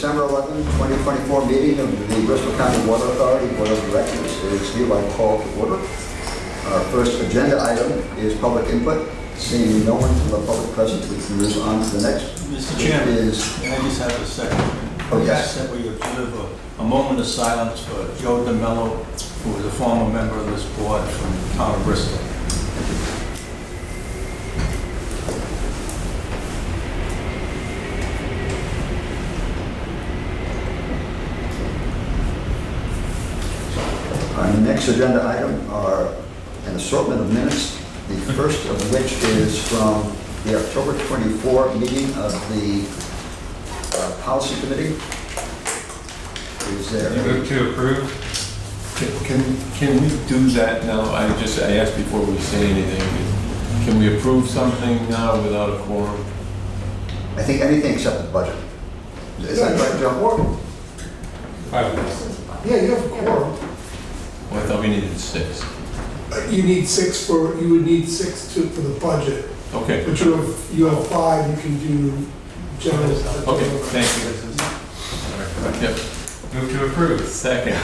December 11, 2024 meeting of the Bristol County Water Authority Board of Directors is hereby called to order. Our first agenda item is public input. Seeing no one from the public present, we can move on to the next. Mr. Chairman, Is, may I just have a second? Oh, yes. That we observe a moment of silence for Joe DeMello, who was a former member of this board from the town of Bristol. Our next agenda item are an assortment of minutes, the first of which is from the October 24 meeting of the Policy Committee. Is there? You move to approve? Can we do that now? I asked before we say anything. Can we approve something now without a quorum? I think anything except the budget. Is that right, John? Yeah, you have a quorum. Well, I thought we needed 6. You need 6 for, you would need 6 for the budget. Okay. But you have 5, you can do general. Okay, thank you. All right. Yep. Move to approve. Second.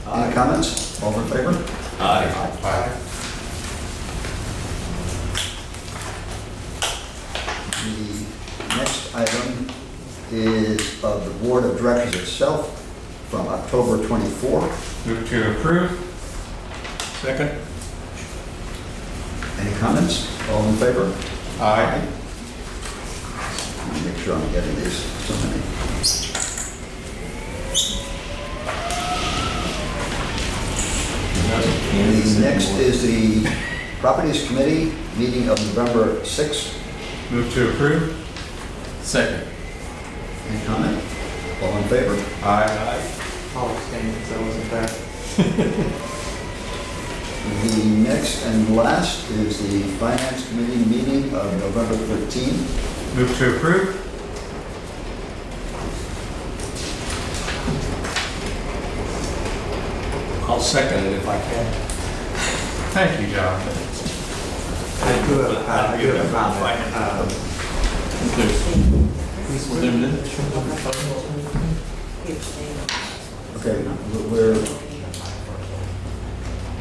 Any comments? All in favor? Aye. The next item is of the Board of Directors itself from October 24. Move to approve. Second? Any comments? All in favor? Aye. Let me make sure I'm getting these. So many. The next is the Properties Committee meeting of November 6th. Move to approve. Second. Any comment? All in favor? Aye. I'll abstain because I wasn't there. The next and last is the Finance Committee meeting of November 13th. Move to approve. I'll second it if I can. Thank you, John. I do have a comment. Was there minutes? Okay, we're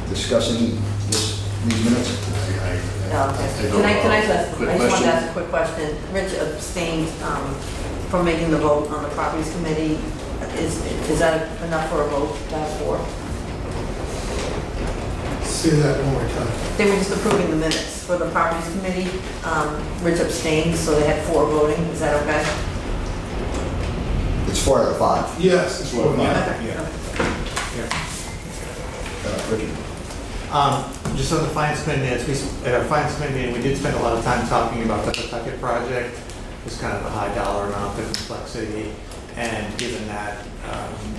discussing these minutes. Can I just ask, I just wanted to ask a quick question. Rich abstained from making the vote on the properties committee. Is that enough for a vote, that 4? Say that one more time. They were just approving the minutes for the properties committee. Rich abstained, so they had 4 voting. Is that okay? It's 4 out of 5. Yes, it's one. Yeah. Richard? Just on the finance committee minutes, at our finance committee meeting, we did spend a lot of time talking about the Pawtucket project. It's kind of a high dollar amount, the complexity, and given that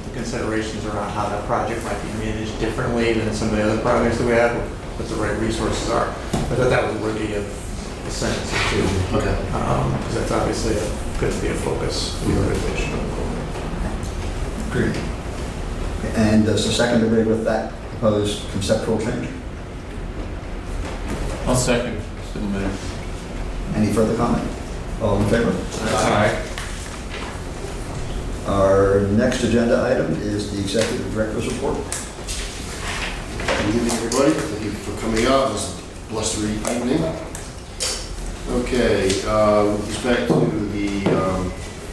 the considerations around how that project might be managed differently than some of the other projects that we have, what the right resources are. I thought that was worthy of a sentence or 2. Okay. Because that's obviously going to be a focus of the organization going forward. Agreed. And does the second agree with that proposed conceptual change? I'll second the minutes. Any further comment? All in favor? Aye. Our next agenda item is the Executive Director's Report. Good evening, everybody. Thank you for coming out. It's a blustery evening. Okay, with respect to the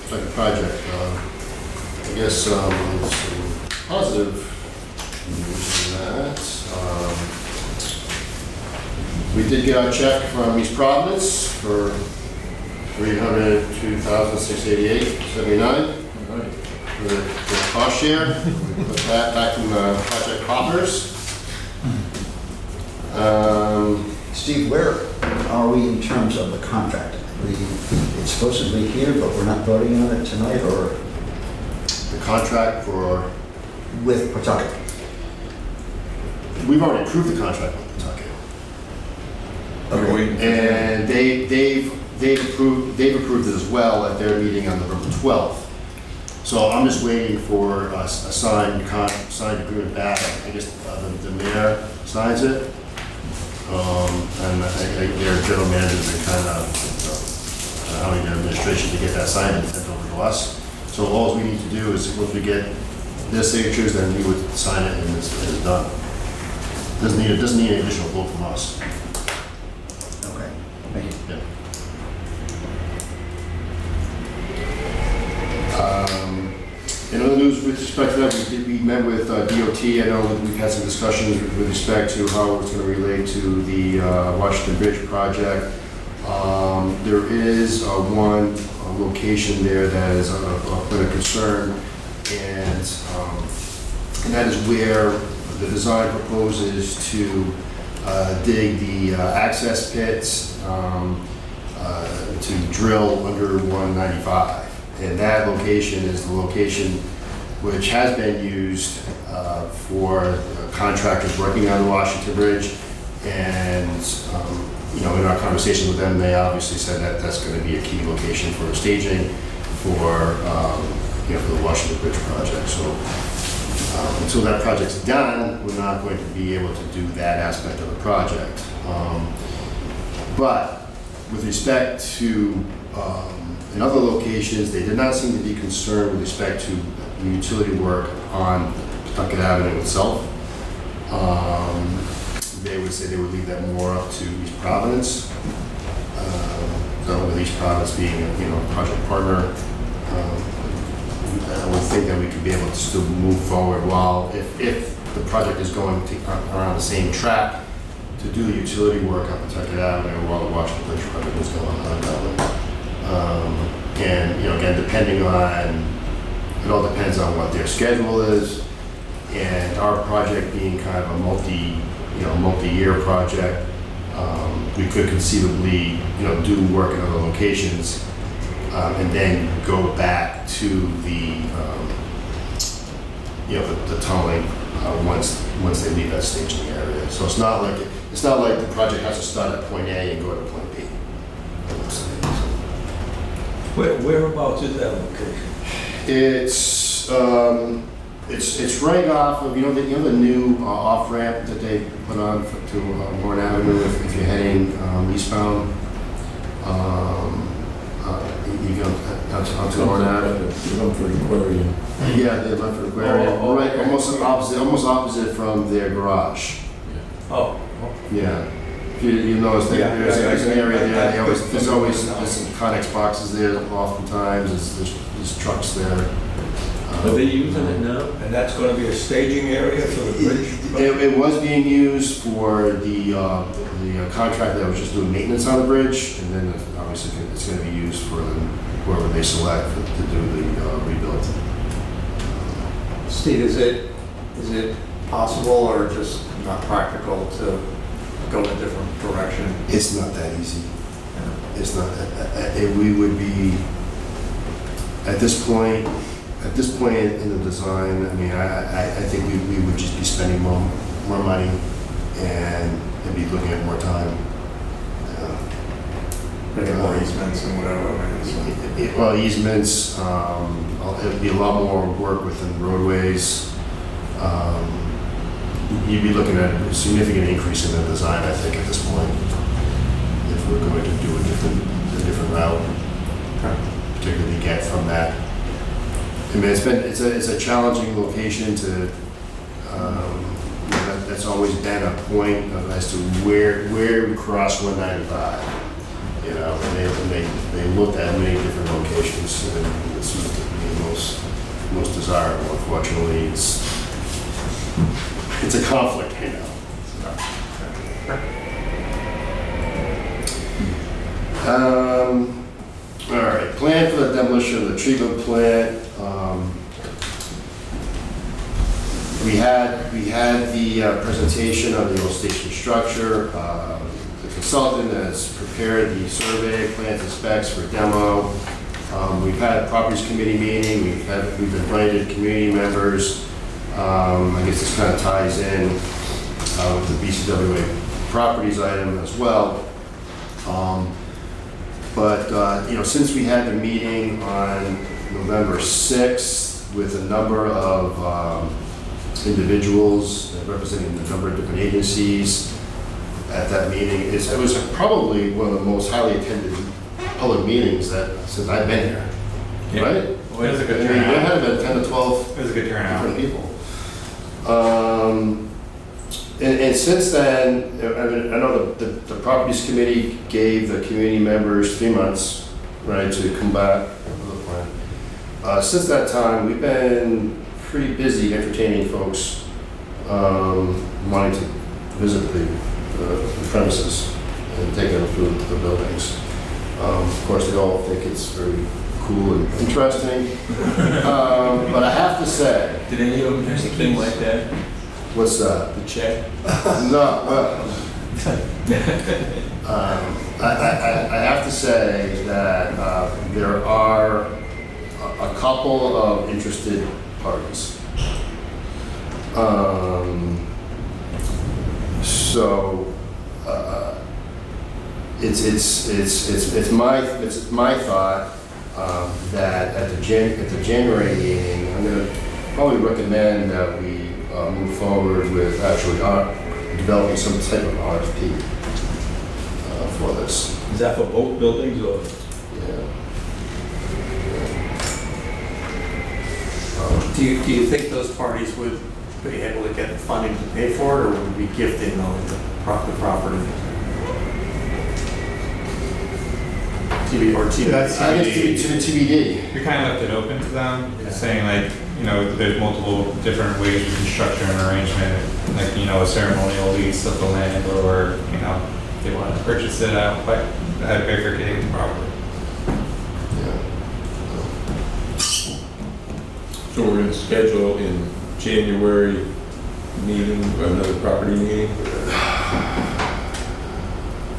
second project, I guess some positive news in that. We did get our check from East Providence for $302,688.79 for the cost share. We put that back in the project coffers. Steve, where are we in terms of the contract? It's supposed to be here, but we're not voting on it tonight, or The contract for, with Pawtucket? we've already approved the contract with Pawtucket. We're waiting. And they've approved it as well at their meeting on November 12th. So I'm just waiting for a signed agreement back. I guess the mayor signs it. And their general manager has been kind of, allowing their administration to get that signed and sent over to to us. So all we need to do is, once we get their signatures, then we would sign it and it's done. Doesn't need an additional vote from us. Okay, thank you. Yeah. In other news with respect to that, we met with DOT. I know that we've had some discussions with respect to how it's going to relate to the Washington Bridge project. There is one location there that is of a concern, and that is where the design proposes to dig the access pits to drill under 195. And that location is the location which has been used for contractors working on the Washington Bridge. And, in our conversation with them, they obviously said that that's going to be a key location for staging for the Washington Bridge project. So until that project's done, we're not going to be able to do that aspect of the project. But with respect to in other locations, they did not seem to be concerned with respect to the utility work on Pawtucket Avenue itself. They would say they would leave that more up to East Providence. So with East Providence being a project partner, I would think that we could be able to still move forward while, if the project is going to around the same track, to do the utility work on Pawtucket Avenue while the Washington Bridge project is going on. And again, depending on, it all depends on what their schedule is, and our project being kind of a multi-year project, we could conceivably do work in other locations, and then go back to the tunneling once they leave that staging area. So it's not like the project has to start at point A and go to point B. Whereabouts is that location? It's right off of the new off ramp that they put on to Warren Avenue if you're heading eastbound. You go onto Warren Avenue. Lumford Aquarium. Yeah, the Lumford Aquarium. Oh, Right, okay. almost opposite from their garage. Oh, Yeah. You notice that Yeah, there's an area there. There's always Yeah. some Connex boxes there. Oftentimes, there's trucks there. Are they using it now? and that's going to be a staging area for the bridge? It was being used for the contractor that was just doing maintenance on the bridge, and then obviously it's going to be used for whoever they select to do the rebuild. Steve, is it possible or just not practical to go in a different direction? It's not that easy. It's not. We would be at this point in the design. I mean, I think we would just be spending more money and be looking at more time. Maybe more easements and whatever. Well, easements. It'd be a lot more work within roadways. You'd be looking at a significant increase in the design, I think, at this point, if we're going to do a different route, particularly get from that. I mean, it's a challenging location to. That's always been a point as to where we cross 195. And they looked at many different locations, and this was the most desirable. Unfortunately, it's a conflict, All right, plan for the demolition of the treatment plant. We had the presentation of the old station structure. The consultant has prepared the survey, plans and specs for demo. We've had a properties committee meeting. We've invited community members. I guess this kind of ties in with the BCWA properties item as well. Since we had the meeting on November 6th with a number of individuals representing a number of different agencies at that meeting, it was probably one of the most highly attended public meetings since I've been here. Yeah. Right? It was a I good mean, there turnout. had been 10 to 12 It was a good turnout. different people. And since then, I mean, I know the properties committee gave the community members 3 months, right, to come back with a plan. Since that time, we've been pretty busy entertaining folks wanting to visit the premises and take them through the buildings. Of course, they all think it's very cool and interesting. But I have to say, Did any of them use a thing like that? what's that? The check? No, I have to say that there are a couple of interested parties. So it's my thought that at the January meeting, I'm going to probably recommend that we move forward with actually developing some type of RFP for this. Is that for both buildings or? Yeah. Do you think those parties would be able to get the funding to pay for it, or would we be gifting the property? TBD. That's I guess to the TBD. We kind of left it open to them, saying like, you know, there's multiple different ways we can structure an arrangement, like, you know, a ceremonial lease of the land, or, you know, they want to purchase it out, but at a bifurcated property. So we're going to schedule in January meeting, another property meeting?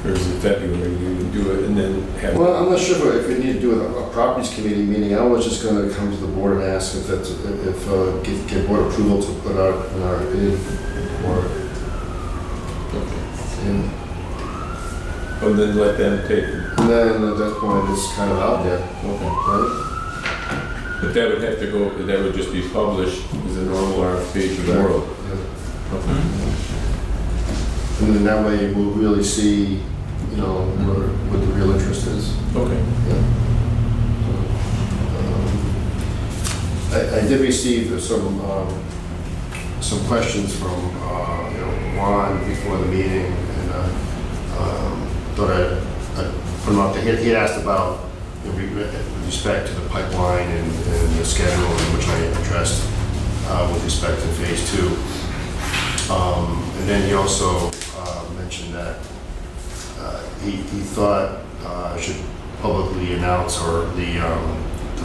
Or is it February, we would do it and then have? Well, I'm not sure if we need to do a properties committee meeting. I was just going to come to the board and ask if that's, get board approval to put out an RFP for it. And And then let them take it. and then at that point, it's kind of out there, Okay. right? But that would have to go, that would just be published as a normal RFP to the world. Yeah. Okay. And then that way we'll really see, you know, what the real interest is. Okay. I did receive some questions from, you know, Juan before the meeting, and thought I'd put them out there. He had asked about, you know, with respect to the pipeline and the schedule, which I addressed with respect to phase 2. And then he also mentioned that he thought I should publicly announce, or the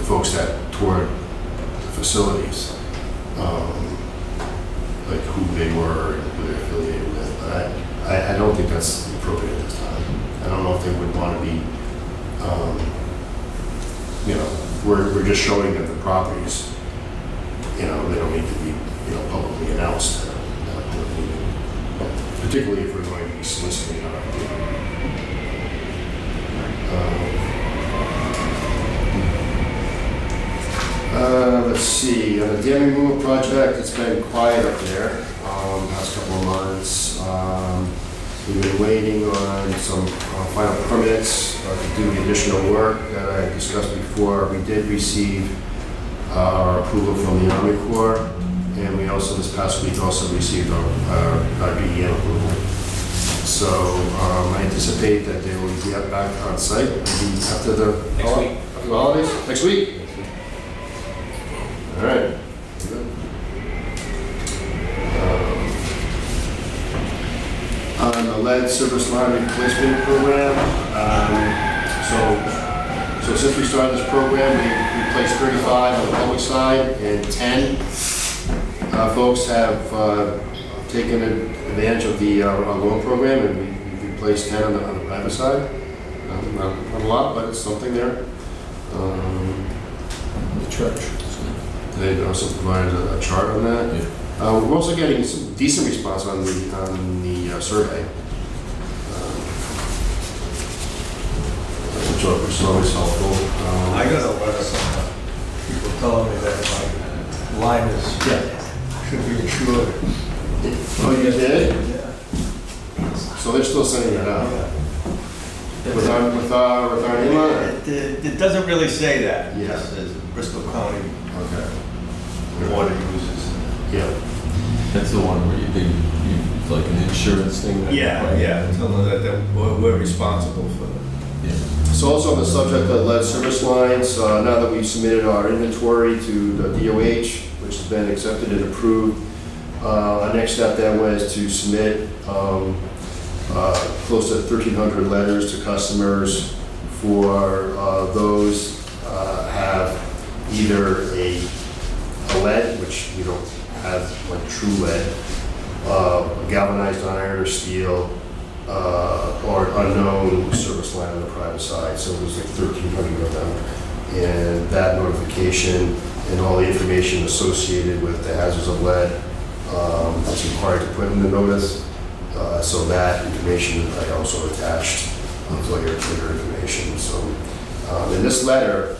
folks that toured the facilities, like who they were and who they're affiliated with. But I don't think that's appropriate at this time. I don't know if they would want to be, you know, we're just showing them the properties. You know, they don't need to be, you know, publicly announced at a public meeting. Particularly if we're going to be soliciting on our let's see, on the dam removal project, it's been quiet up there past couple of months. We've been waiting on some final permits to do the additional work that I discussed before. We did receive our approval from the Army Corps, and we also, this past week, also received our BEM approval. So I anticipate that they will be back on site maybe after the after the holidays. Next week? All right. Good. On the lead service line replacement program, so since we started this program, we replaced 35 on the public side, and 10 folks have taken advantage of the loan program, and we replaced 10 on the private side. Not a lot, but it's something there. The church. They also provided a chart on that. Yeah. We're also getting some decent response on the survey, which is always helpful. I got a letter from people telling me that my line is, should be insured. Oh, you did? Yeah. So they're still sending that out. with our name on it? It doesn't really say that. It Yeah. just says Bristol County Okay. Water Users. Yeah. That's the one where you like an insurance thing? Yeah, tell them that we're responsible for it. Yeah. So also on the subject of lead service lines, now that we've submitted our inventory to the DOH, which has been accepted and approved, our next step then was to submit close to 1,300 letters to customers for those have either a lead, which we don't have like true lead, galvanized iron or steel, or unknown service line on the private side. So there's like 1,300 of them. And that notification and all the information associated with the hazards of lead is required to put in the notice. So that information I also attached for your clear information. So in this letter,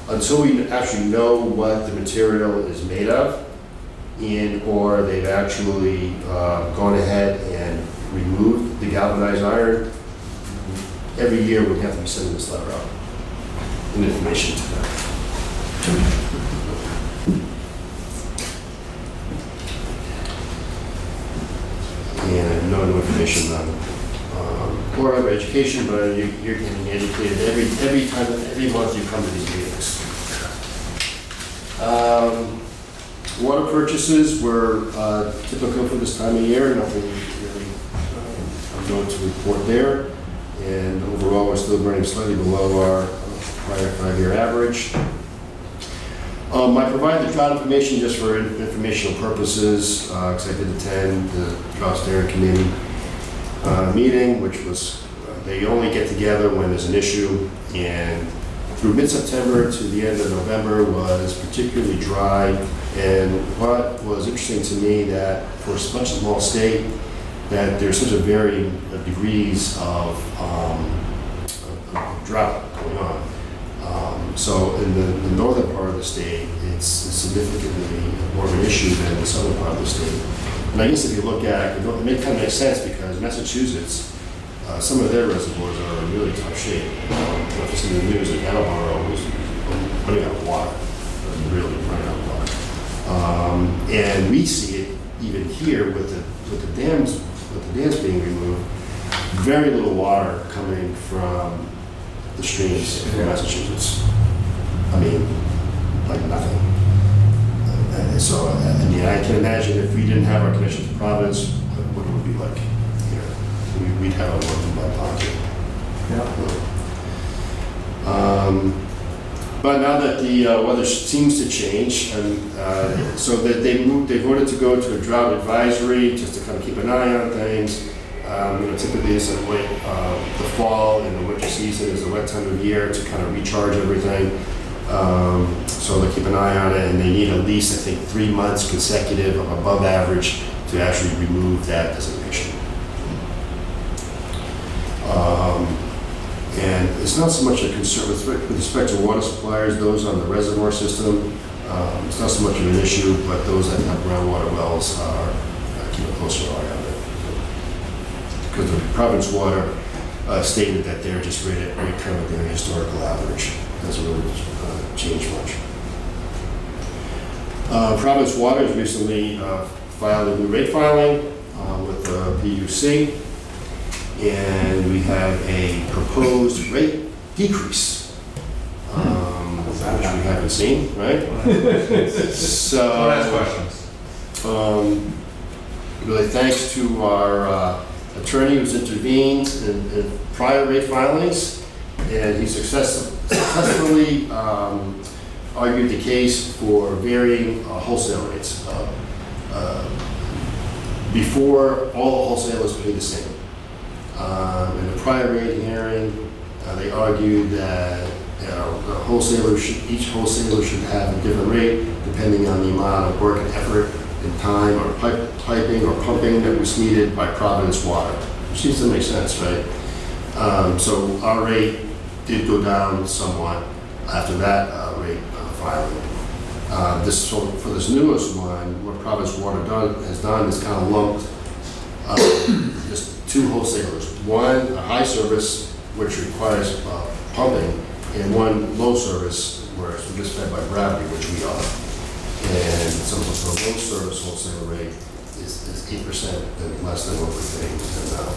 until we actually know what the material is made of, and or they've actually gone ahead and removed the galvanized iron, every year we have to be sending this letter out and information to them. And no information on Board of Education, but you're getting educated every month you come to these meetings. Water purchases were typical for this time of year, nothing really I'm going to report there. And overall, we're still running slightly below our prior 5-year average. I provided the drought information just for informational purposes, because I did attend the Drought Steering Committee meeting, which was, they only get together when there's an issue, and through mid-September to the end of November was particularly dry. And what was interesting to me that for such a small state, that there's such a varying degrees of drought going on. So in the northern part of the state, it's significantly more of an issue than the southern part of the state. And I guess if you look at it, it kind of makes sense because Massachusetts, some of their reservoirs are in really tough shape. If you see the news, like Attleboro was running out of water, really running out of water. And we see it even here with the dams being removed. Very little water coming from the streams in Massachusetts. I mean, like nothing. And so, I mean, I can imagine if we didn't have our connection to Providence, what it would be like here. We'd have a working by pocket. But now that the weather seems to change, and so that they voted to go to a drought advisory just to kind of keep an eye on things. Typically it's the fall and the winter season is a wet time of year to kind of recharge everything. So they keep an eye on it, and they need at least, I think, 3 months consecutive of above average to actually remove that designation. And it's not so much a concern with respect to water suppliers, those on the reservoir system. It's not so much of an issue, but those that have groundwater wells are keep a closer eye on it. Because the Providence Water stated that they're just right kind of their historical average. Doesn't really change much. Providence Water has recently filed a new rate filing with the PUC, and we have a proposed rate decrease, which we haven't seen, right? So, Don't ask questions. really thanks to our attorney who's intervened in prior rate filings, and he successfully argued the case for varying wholesale rates. Before, all the wholesalers paid the same. In the prior rate hearing, they argued that each wholesaler should have a different rate depending on the amount of work and effort and time or piping or pumping that was needed by Providence Water, which seems to make sense, right? So our rate did go down somewhat after that rate filing. For this newest one, what Providence Water has done is kind of lumped just two wholesalers. One, a high service, which requires pumping, and one low service, where it's just fed by gravity, which we are. And so the low service wholesale rate is 8% less than what we're paying now.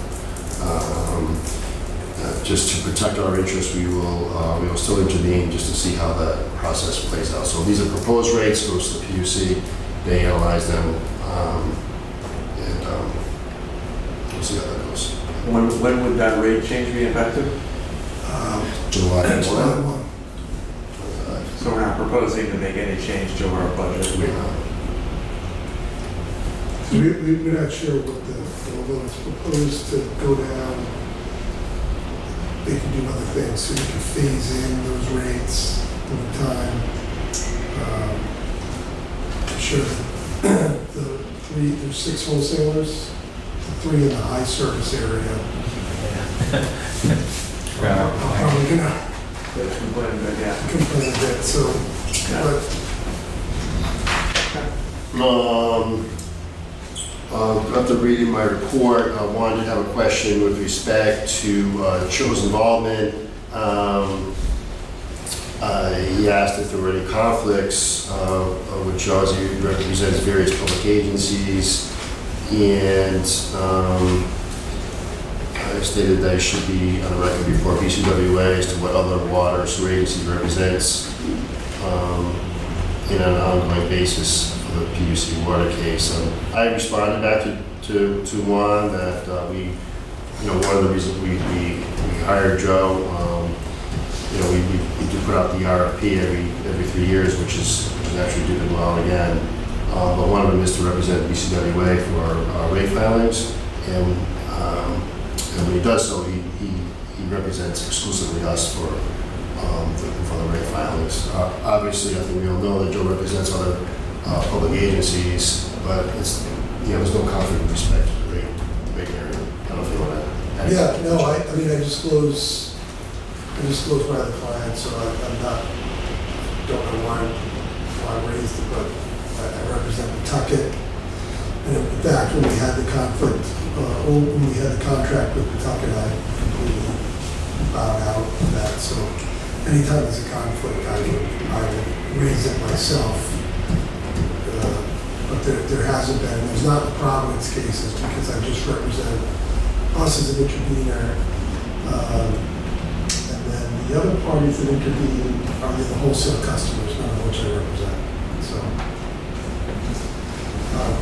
Just to protect our interests, we will still intervene just to see how that process plays out. So these are proposed rates, goes to the PUC, they analyze them, and we'll see how that goes. When would that rate change be effective? July 1. So we're not proposing to make any change to our budget? We're not sure what although it's proposed to go down, they can do other things, so you can phase in those rates over time. I'm sure that there's 6 wholesalers, the 3 in the high service area. Yeah. Probably gonna Complain a bit, yeah. complain a bit, so, but After reading my report, I wanted to have a question with respect to Joe's involvement. He asked if there were any conflicts with Joe, as he represents various public agencies, and I stated that he should be on the record before BCWA as to what other water or sewer agencies he represents in an ongoing basis for the PUC water case. I responded back to Juan that one of the reasons we hired Joe, we do put out the RFP every 3 years, which is actually due to go out again. But one of them is to represent BCWA for rate filings, and when he does so, he represents exclusively us for the rate filings. Obviously, I think we all know that Joe represents other public agencies, but there's no conflict with respect to the rate area. I don't know if you want to add yeah, something. no, I mean, I disclose by the client, so don't know why I raised it, but I represent Pawtucket. And in fact, when we had the conflict, when we had the contract with Pawtucket, I completely bowed out of that. So anytime there's a conflict, I would raise it myself. But there hasn't been. There's not the Providence cases because I just represent us as an intervener. And then the other parties that intervene are the wholesale customers, none of which I represent. So,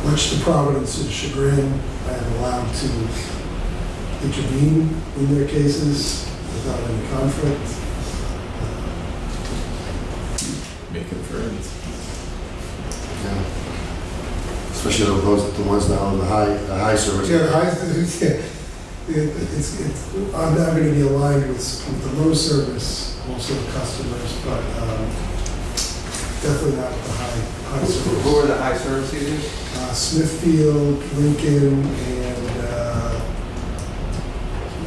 much to Providence's chagrin, I am allowed to intervene in their cases without any conflict. Making friends. Yeah. Especially the ones now in the high service. I'm not going to be aligned with the low service wholesale customers, but definitely not with the high service. Who are the high service users? Smithfield, Lincoln, and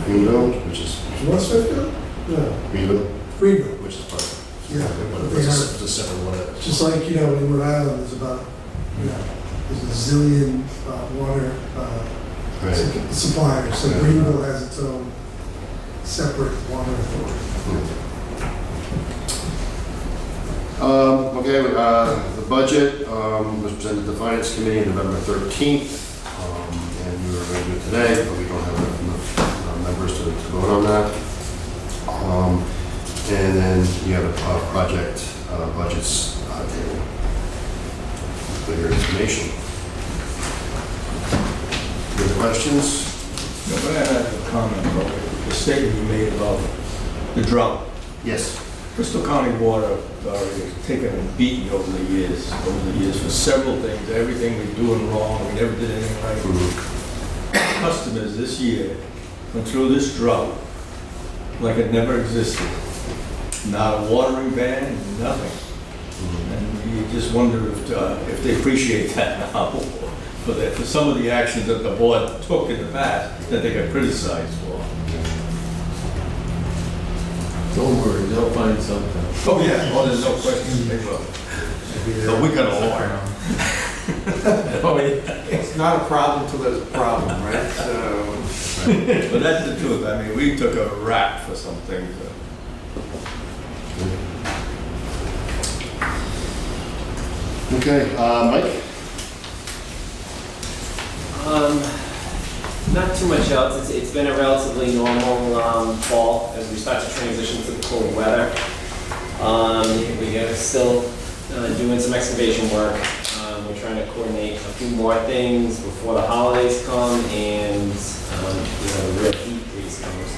Greenville, which is what's Smithfield? No, Greenville, Greenville. which is part of Yeah, but they it's have, a separate one. just like in Rhode Island, there's about there's a zillion water suppliers. So Greenville has its own separate water authority. Okay, the budget was presented to the Finance Committee on November 13th, and we were going to do it today, but we don't have enough members to vote on that. And then you have a project budgets table for your information. Any questions? No, but I have a comment about the statement you made about the drought. Yes. Bristol County Water Authority has taken a beating over the years for several things. Everything we're doing wrong, we never did anything right. Customers this year went through this drought like it never existed. Not a watering ban, nothing. And you just wonder if they appreciate that now for some of the actions that the board took in the past that they got criticized for. Don't worry, they'll find something. Oh, yeah, oh, there's no question, they will. But we got a lawyer. Oh, yeah. It's not a problem till there's a problem, right? So, But that's the truth, I mean, we took a rap for some things. Okay, Mike? Not too much else. It's been a relatively normal fall as we start to transition to the cold weather. We are still doing some excavation work. We're trying to coordinate a few more things before the holidays come and the real heat freeze comes.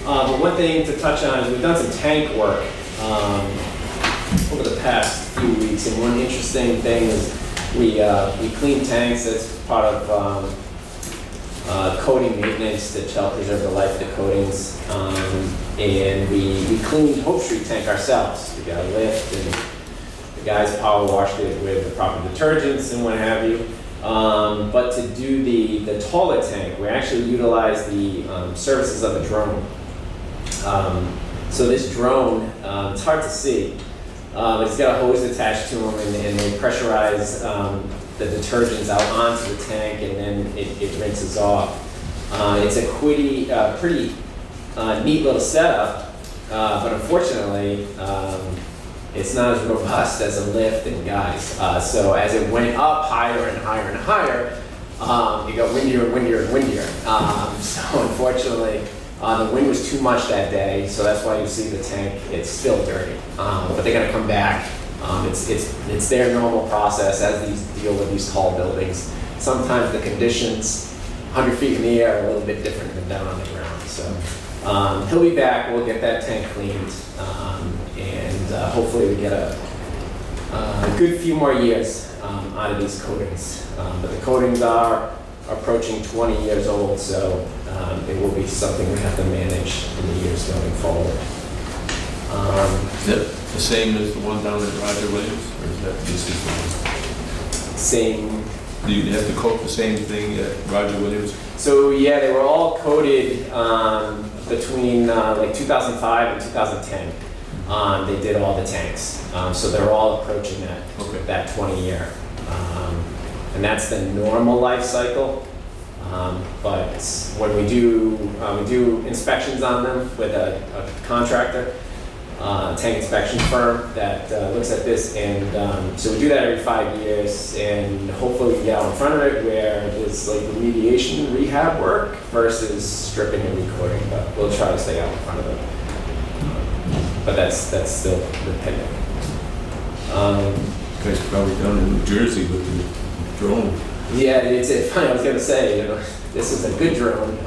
But one thing to touch on is we've done some tank work over the past few weeks, and one interesting thing is we clean tanks. That's part of coating maintenance to help preserve the life of the coatings. And we cleaned Hope Street tank ourselves. We got a lift and the guys power washed it with the proper detergents and what have you. But to do the taller tank, we actually utilized the services of a drone. So this drone, it's hard to see. It's got a hose attached to them and they pressurize the detergents out onto the tank and then it rinses off. It's a pretty neat little setup, but unfortunately, it's not as robust as a lift and guys. So as it went up higher and higher and higher, it got windier and windier and windier. So unfortunately, the wind was too much that day, so that's why you see the tank, it's still dirty. But they're gonna come back. It's their normal process as these deal with these tall buildings. Sometimes the conditions 100 feet in the air are a little bit different than down on the ground. So he'll be back, we'll get that tank cleaned, and hopefully we get a good few more years out of these coatings. But the coatings are approaching 20 years old, so it will be something we have to manage in the years going forward. Is that the same as the one down at Roger Williams, or is that this is the one? Same. Do you have to coat the same thing at Roger Williams? So yeah, they were all coated between like 2005 and 2010. They did all the tanks, so they're all approaching that 20 year, and that's the normal life cycle. But when we do inspections on them with a contractor, tank inspection firm that looks at this, and so we do that every 5 years, and hopefully we can get out in front of it where there's like remediation and rehab work versus stripping and recording, but we'll try to stay out in front of it. But that's still dependent. You guys probably down in New Jersey with the drone. Yeah, it's funny, I was gonna say, this is a good drone,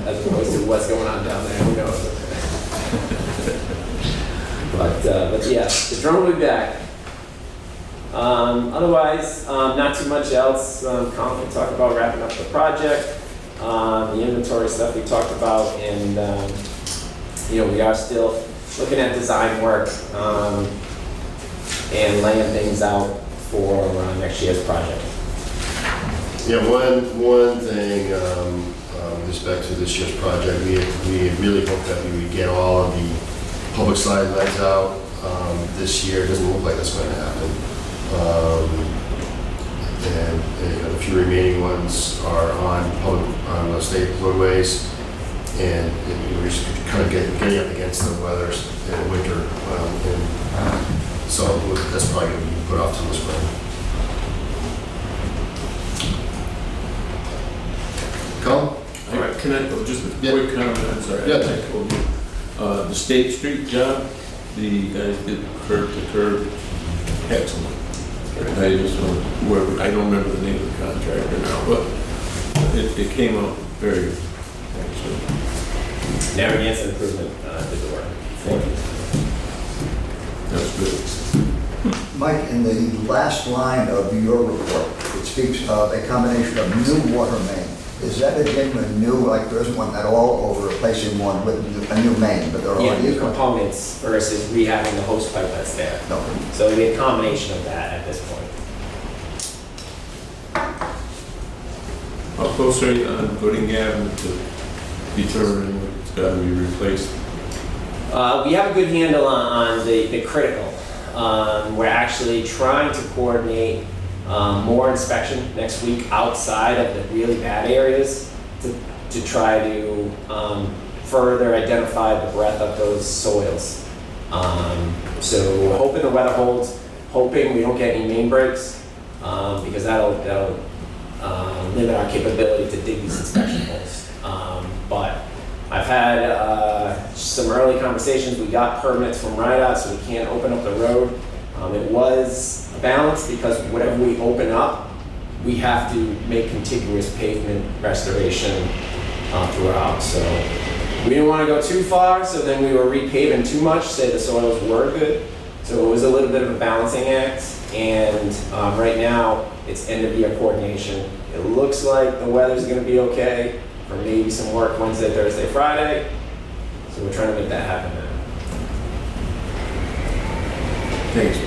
as opposed to what's going on down there, who knows? But yeah, the drone will be back. Otherwise, not too much else. Colin can talk about wrapping up the project, the inventory stuff we talked about, and we are still looking at design work and laying things out for next year's project. Yeah, one thing with respect to this year's project, we really hoped that we would get all of the public slide lights out this year. It doesn't look like that's going to happen. And a few remaining ones are on the state roadways, and we're just kind of getting up against the weather in winter, and so that's probably going to be put off to the spring. Colin? All right, can I go just a Yeah. quick comment? I'm sorry. Yeah. I told you. The State Street job, the guys did curb to curb. Excellent. I just don't, whoever, I don't remember the name of the contractor now, but it came out very good. Excellent. Narragansett Improvement did the work. Thank you. That's good. Mike, in the last line of your report, it speaks of a combination of new water main. Is that a genuine new, like there isn't one at all, or replacing one with a new main, but there Yeah, already new is one? components versus rehabbing the hose pipe that's there. No. So it'd be a combination of that at this point. How close are you on Gooding Avenue to determining what's got to be replaced? We have a good handle on the critical. We're actually trying to coordinate more inspection next week outside of the really bad areas to to try to further identify the breadth of those soils. So hoping the weather holds, hoping we don't get any main breaks, because that'll limit our capability to dig these inspection holes. But I've had some early conversations. We got permits from RIDOT, so we can open up the road. It was a balance because whatever we open up, we have to make contiguous pavement restoration throughout. So we didn't want to go too far, so then we were repaving too much, say the soils were good. So it was a little bit of a balancing act, and right now it's end of year coordination. It looks like the weather's going to be okay for maybe some work Wednesday, Thursday, Friday. So we're trying to make that happen now. Thanks.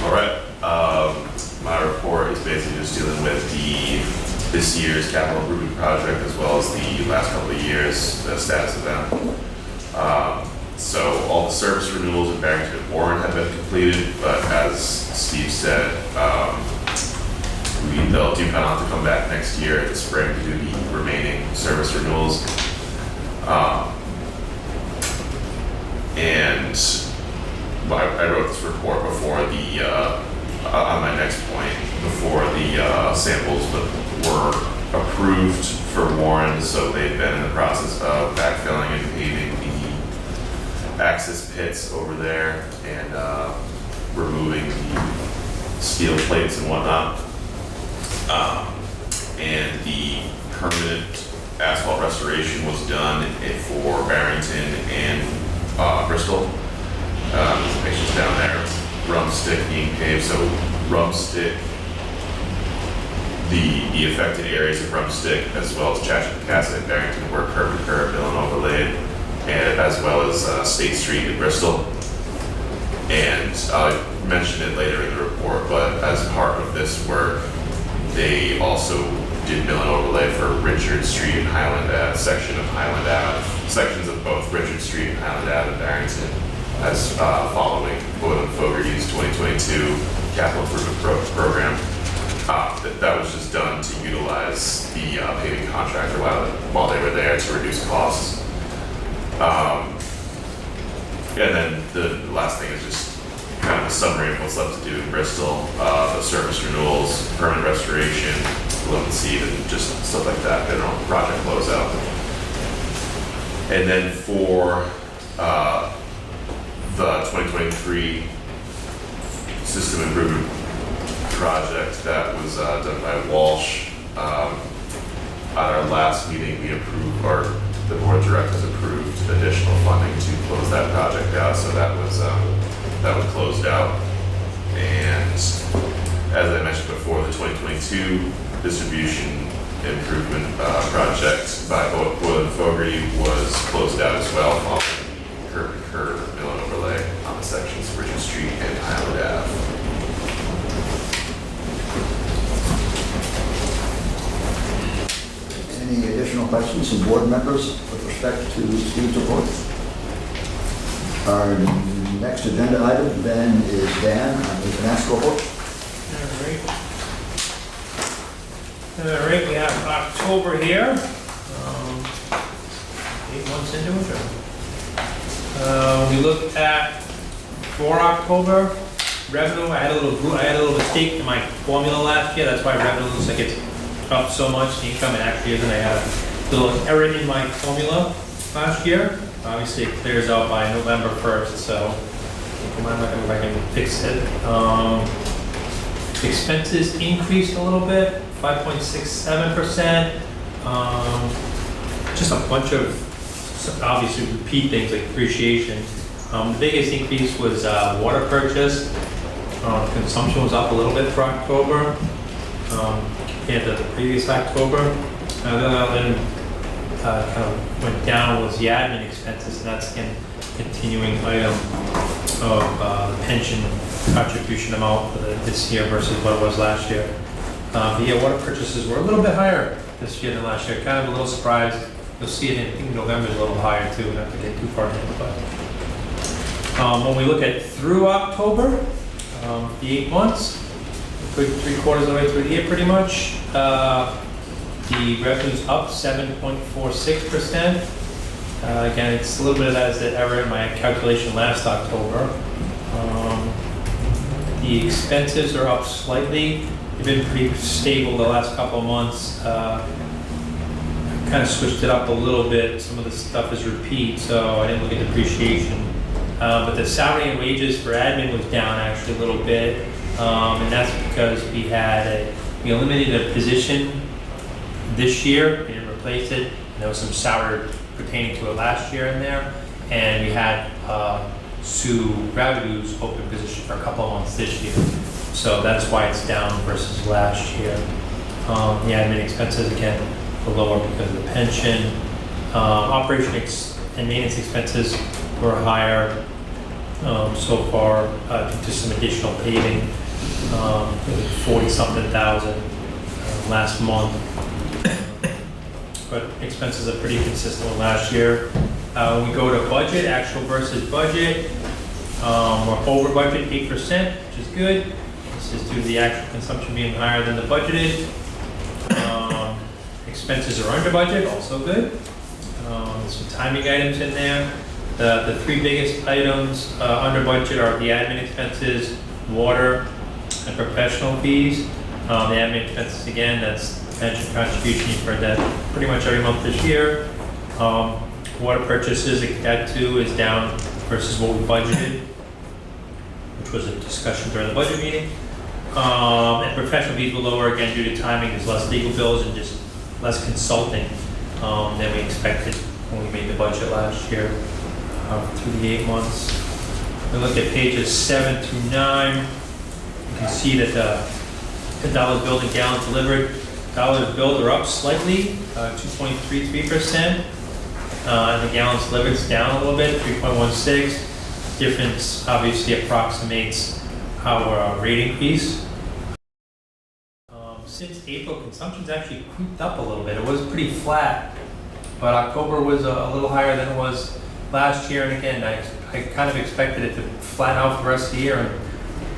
All right. My report is basically just dealing with this year's capital improvement project as well as the last couple of years, the status of them. So all the service renewals in Barrington and Warren have been completed, but as Steve said, they'll do kind of have to come back next year in the spring to do the remaining service renewals. And I wrote this report before on my next point, before the samples were approved for Warren, so they've been in the process of backfilling and paving the access pits over there and removing the steel plates and whatnot. And the permanent asphalt restoration was done for Barrington and Bristol. Pictures down there, Rumstick being paved. So Rumstick, the affected areas of Rumstick as well as Chatchit, Cassett, and Barrington were curb to curb, mill and overlaid, and as well as State Street in Bristol. And I'll mention it later in the report, but as part of this work, they also did mill and overlay for Richard Street and Highland Ave, section of Highland Ave, sections of both Richard Street and Highland Ave and Barrington, as following Boyle and Fogarty's 2022 capital improvement program. That was just done to utilize the paving contractor while they were there to reduce costs. And then the last thing is just kind of a summary of what's left to do in Bristol, the service renewals, permanent restoration, look and seed, and just stuff like that, general project closeout. And then for the 2023 system improvement project that was done by Walsh, at our last meeting we approved, or the board of directors approved additional funding to close that project out, so that was closed out. And as I mentioned before, the 2022 distribution improvement project by Boyle and Fogarty was closed out as well, following curb to curb mill and overlay on the sections of Richard Street and Highland Ave. Any additional questions from board members with respect to Steve's report? Our next agenda item then is Dan on the financial report. All right, we have October here. 8 months into it. We looked at for October revenue. I had a little mistake in my formula last year. That's why revenue looks like it's up so much. The income actually isn't. I had a little error in my formula last year. Obviously, it clears out by November 1st, so I'm not going to can fix it. Expenses increased a little bit, 5.67%. Just a bunch of obviously repeat things like depreciation. The biggest increase was water purchase. Consumption was up a little bit for October compared to the previous October. Then kind of went down was the admin expenses, and that's a continuing item of the pension contribution amount for this year versus what it was last year. The water purchases were a little bit higher this year than last year. Kind of a little surprised. You'll see it in November is a little higher too. Not to get too far ahead, but when we look at through October, the 8 months, good 3/4 of the way through the year, pretty much. The revenue's up 7.46%. Again, it's a little bit of that is the error in my calculation last October. The expenses are up slightly. They've been pretty stable the last couple of months. Kind of switched it up a little bit. Some of the stuff is repeat, so I didn't look at depreciation. But the salary and wages for admin was down actually a little bit. And that's because we eliminated a position this year, we didn't replace it. And there was some salary pertaining to it last year in there. And we had Sue Ravadu's open position for a couple of months this year. So that's why it's down versus last year. The admin expenses, again, were lower because of the pension. Operation and maintenance expenses were higher so far due to some additional paving, 40-something thousand last month. But expenses are pretty consistent with last year. When we go to budget, actual versus budget, we're over budget 8%, which is good. This is due to the actual consumption being higher than the budgeted. Expenses are under budget, also good. Some timing items in there. The three biggest items under budget are the admin expenses, water, and professional fees. The admin expenses, again, that's pension contribution. You've heard that pretty much every month this year. Water purchases, that too is down versus what we budgeted, which was a discussion during the budget meeting. And professional fees were lower, again, due to timing. There's less legal bills and just less consulting than we expected when we made the budget last year through the 8 months. We look at pages 7 through 9. You can see that the dollars billed and gallons delivered. Dollars billed are up slightly, 2.33%. And the gallons delivered is down a little bit, 3.16. Difference obviously approximates our rate increase. Since April, consumption's actually creeped up a little bit. It was pretty flat, but October was a little higher than it was last year. And again, I kind of expected it to flatten out for the rest of the year.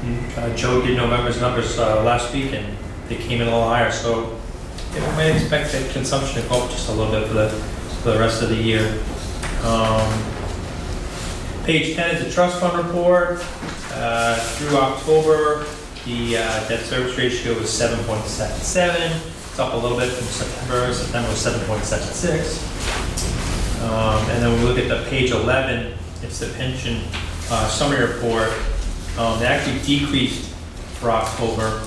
And Joe did November's numbers last week, and they came in a little higher. So we might expect that consumption to go up just a little bit for the rest of the year. Page 10 is the trust fund report. Through October, the debt service ratio was 7.77. It's up a little bit from September. September was 7.76. And then when we look at the page 11, it's the pension summary report. They actually decreased for October,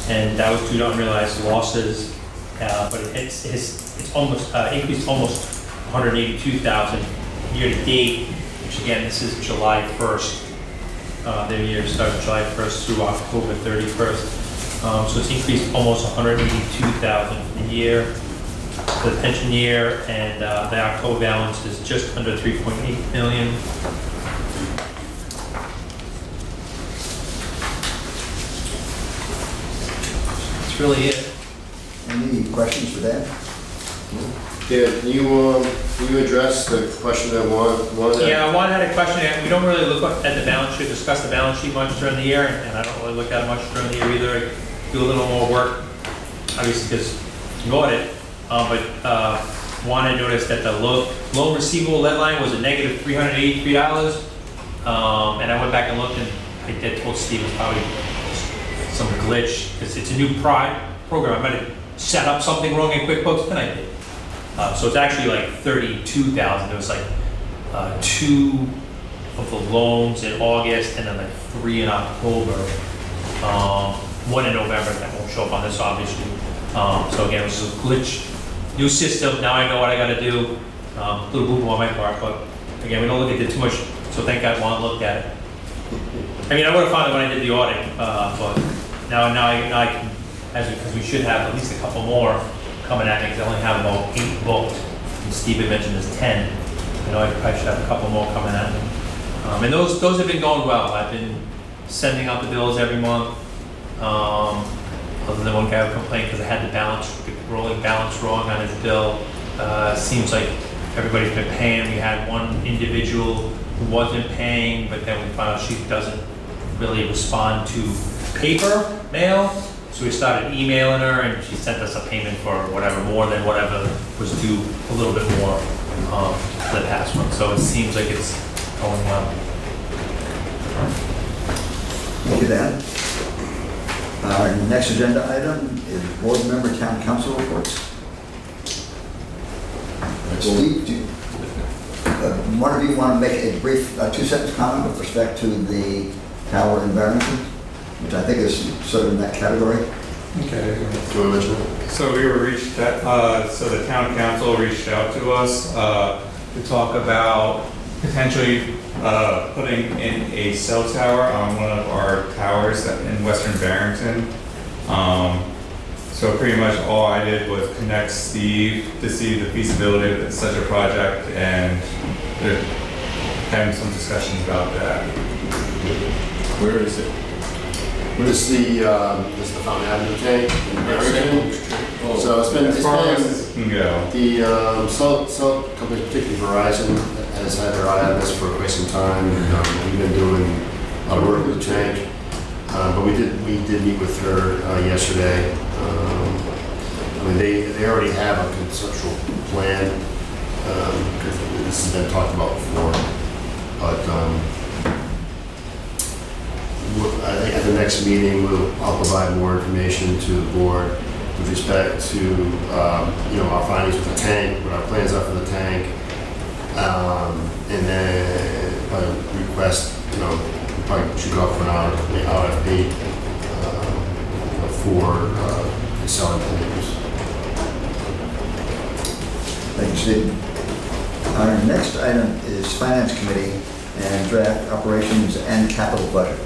and that was due to unrealized losses. But it's almost increased almost 182,000 year to date, which again, this is July 1st. Their year started July 1st through October 31st. So it's increased almost 182,000 for the year, for the pension year, and the October balance is just under 3.8 million. That's really it. Any questions for Dan? Yeah, can you address the question that one? Yeah, Juan had a question. We don't really look at the balance sheet, discuss the balance sheet much during the year, and I don't really look at it much during the year either. I do a little more work, obviously, because you audit. But Juan had noticed that the loan receivable deadline was a negative $383. And I went back and looked, and I did told Steve it was probably some glitch, because it's a new program. I might have set up something wrong in QuickBooks, and I did. So it's actually like 32,000. There was like 2 of the loans in August, and then like 3 in October. 1 in November that won't show up on this, obviously. So again, it was a glitch. New system. Now I know what I got to do. Little boo-boo on my part, but again, we don't look at it too much. So thank God Juan looked at it. I mean, I would have found it when I did the audit, but now I can, because we should have at least a couple more coming at me, because I only have about 8 booked. And Steve had mentioned there's 10. I know I probably should have a couple more coming at me. And those have been going well. I've been sending out the bills every month. Other than one guy who complained because I had the rolling balance wrong on his bill. Seems like everybody's been paying. We had one individual who wasn't paying, but then we found out she doesn't really respond to paper mail. So we started emailing her and she sent us a payment for whatever, more than whatever was due, a little bit more for the past one. So it seems like it's going up. Thank you, Dan. Our next agenda item is board member town council reports. Steve, one of you want to make a brief two-sentence comment with respect to the tower in Barrington, which I think is sort of in that category? Okay. Do you want to mention it? So we were reached out, so the town council reached out to us to talk about potentially putting in a cell tower on one of our towers in Western Barrington. So pretty much all I did was connect Steve to see the feasibility of such a project, and they're having some discussions about that. Where is it? This is the Fountain Avenue tank in Barrington. So it's been, As far as it can go. the cell company, particularly Verizon, has had their eye on this for quite some time. We've been doing a lot of work with the tank, but we did meet with her yesterday. I mean, they already have a conceptual plan, because this has been talked about before, but I think at the next meeting, I'll provide more information to the board with respect to, our findings with the tank, what our plans are for the tank, and then request, we probably should go out for an RFP for selling tankers. Thank you, Steve. Our next item is Finance Committee and draft operations and capital budget.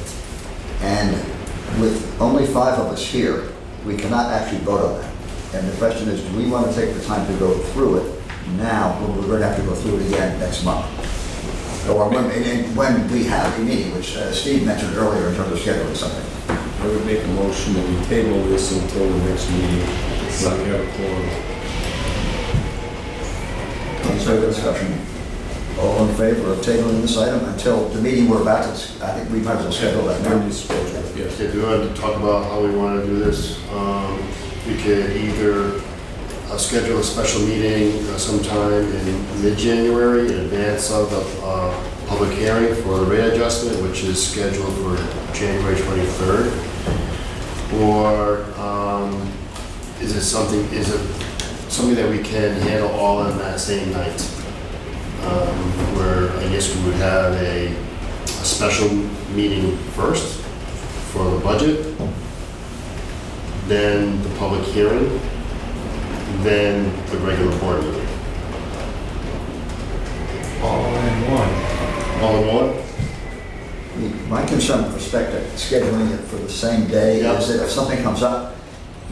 And with only 5 of us here, we cannot actually vote on that. And the question is, do we want to take the time to go through it now, when we're going to have to go through it again next month? Or when we have a meeting, which Steve mentioned earlier in terms of scheduling something. I would make a motion that we table this until the next meeting. So we have a quorum. Any further discussion? All in favor of tabling this item until the meeting we're about to, I think we might as well schedule that now. Yes. If you want to talk about how we want to do this, we could either schedule a special meeting sometime in mid-January in advance of the public hearing for the rate adjustment, which is scheduled for January 23rd. Or is it something that we can handle all in that same night? Where I guess we would have a special meeting first for the budget, then the public hearing, then the regular board meeting. All in one. All in one? My concern with respect to scheduling it for the same day Yeah. is that if something comes up,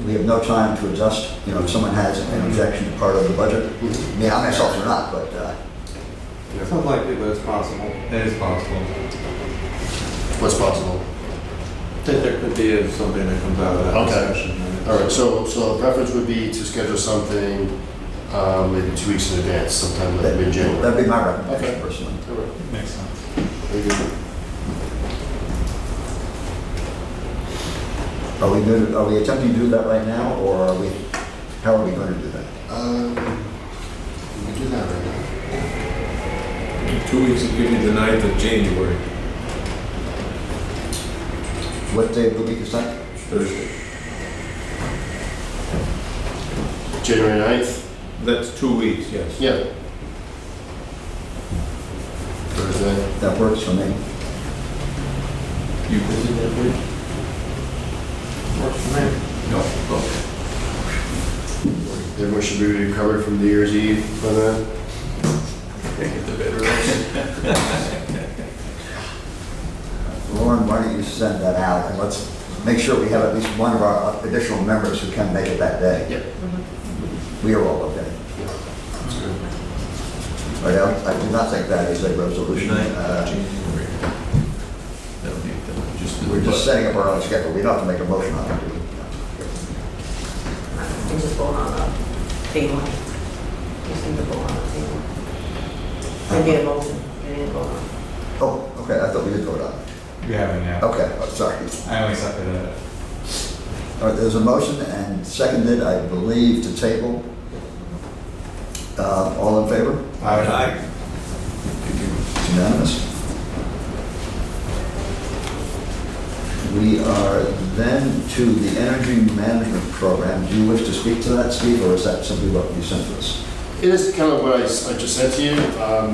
we have no time to adjust. If someone has an objection to part of the budget. I mean, I myself or not, but It's unlikely, but it's possible. It is possible. What's possible? That there could be something that comes out of that Okay. discussion. All right, so the preference would be to schedule something maybe 2 weeks in advance, sometime like mid-January. that'd be my recommendation Okay. personally. All right. Makes sense. Very good. Are we attempting to do that right now, or how are we going to do that? We can do that right now. 2 weeks will give you the 9th of January, What day of the week is that? Thursday. January 9th? That's 2 weeks, yes. Yeah. Thursday. That works for me. You busy that week? Works for me. No. Okay. Everyone should be recovered from New Year's Eve by then. Can't get the bed early. Lauren, why don't you send that out, and let's make sure we have at least one of our additional members who can make it that day. Yep. We are all okay. That's good. But I do not think that is a resolution. January. That'll be just. We're just setting up our own schedule. We don't have to make a motion on it, do we? We just vote on the table. Just need to vote on the table. We need a motion, we need to vote on. Oh, okay, I thought we did vote on it. We haven't yet. Okay, sorry. I only seconded it. All right, there's a motion and seconded, I believe, to table. All in favor? Aye. It's unanimous. We are then to the Energy Management Program. Do you wish to speak to that, Steve, or is that simply what you sent to us? It is kind of what I just said to you.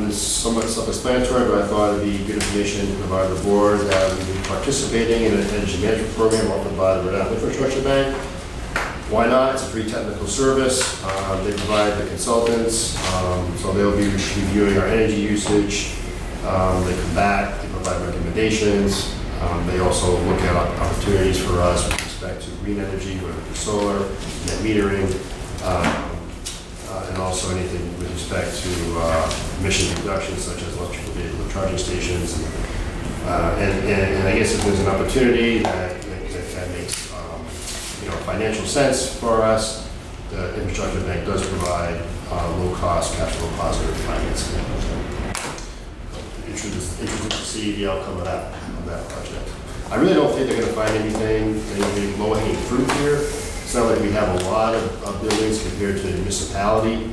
It's somewhat self-explanatory, but I thought it'd be good information to provide the board that we've been participating in an energy management program offered by the Rhode Island Infrastructure Bank. Why not? It's a free technical service. They provide the consultants, so they'll be reviewing our energy usage. They come back, they provide recommendations. They also look at opportunities for us with respect to green energy, whether it's solar, net metering, and also anything with respect to emission reductions such as electrical vehicle charging stations. And I guess if there's an opportunity that makes financial sense for us, the Infrastructure Bank does provide low-cost, cash flow positive financing. Interested to see the outcome of that project. I really don't think they're going to find anything low-hanging fruit here. It's not like we have a lot of buildings compared to the municipality.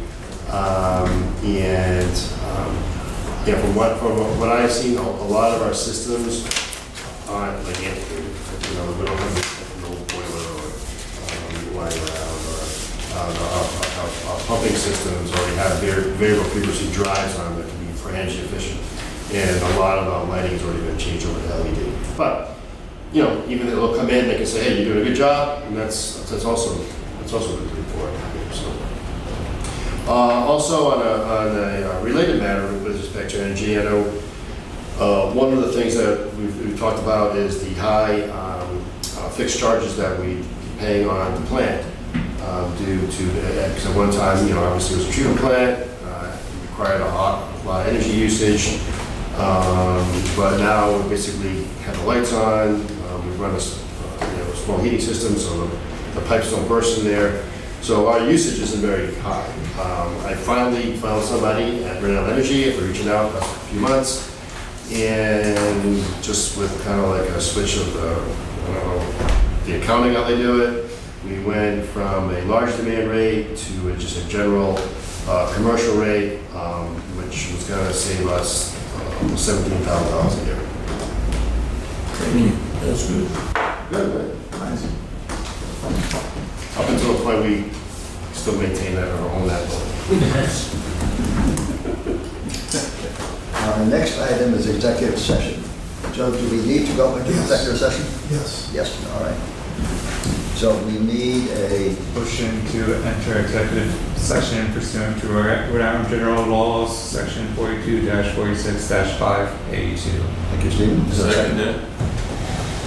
From what I've seen, a lot of our systems aren't like antiquated. We don't have an old boiler or lying around, or our pumping systems already have variable frequency drives on them that can be for energy efficient. And a lot of our lighting has already been changed over to LED. But even they'll come in, they can say, "Hey, you're doing a good job," and that's also a good report. So, also on a related matter with respect to energy, I know one of the things that we've talked about is the high fixed charges that we paying on the plant due to because at one time, obviously it was a treatment plant, required a lot of energy usage. But now we basically have the lights on. We run a small heating system, so the pipes don't burst in there. So our usage isn't very high. I finally found somebody at Bristol Energy after reaching out the last few months, and just with kind of like a switch of the accounting how they do it, we went from a large demand rate to just a general commercial rate, which was going to save us $17,000 a year. That's good. Good, right? Nice. Up until the point we still maintain that or own that building. Our next item is executive session. Joe, do we need to go into executive session? Yes. Yes, all right. So we need a Motion to enter executive session pursuant to Rhode Island General Laws, Section 42-46-582. Thank you, Stephen. Is there a Second second? that.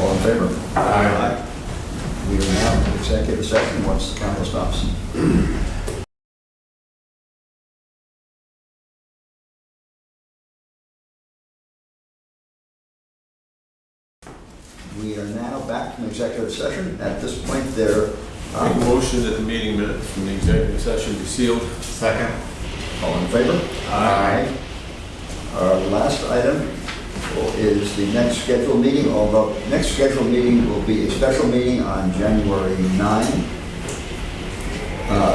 All in favor? Aye. We are now in executive session once the camera stops. We are now back from executive session. At this point, there Make a motion that the meeting minutes from the executive session be sealed. Second. all in favor? Aye. Our last item is the next scheduled meeting, although next scheduled meeting will be a special meeting on January 9,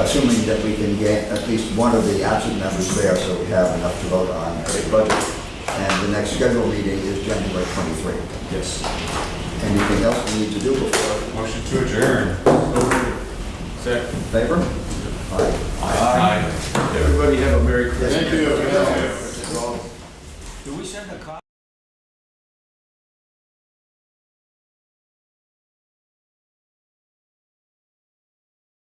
assuming that we can get at least one of the absent members there so we have enough to vote on a budget. And the next scheduled meeting is January 23. Yes. Anything else we need to do before? Motion to adjourn. Second. Favor? Aye. Aye. Everybody have a Merry Christmas. Thank you. Do we send a copy?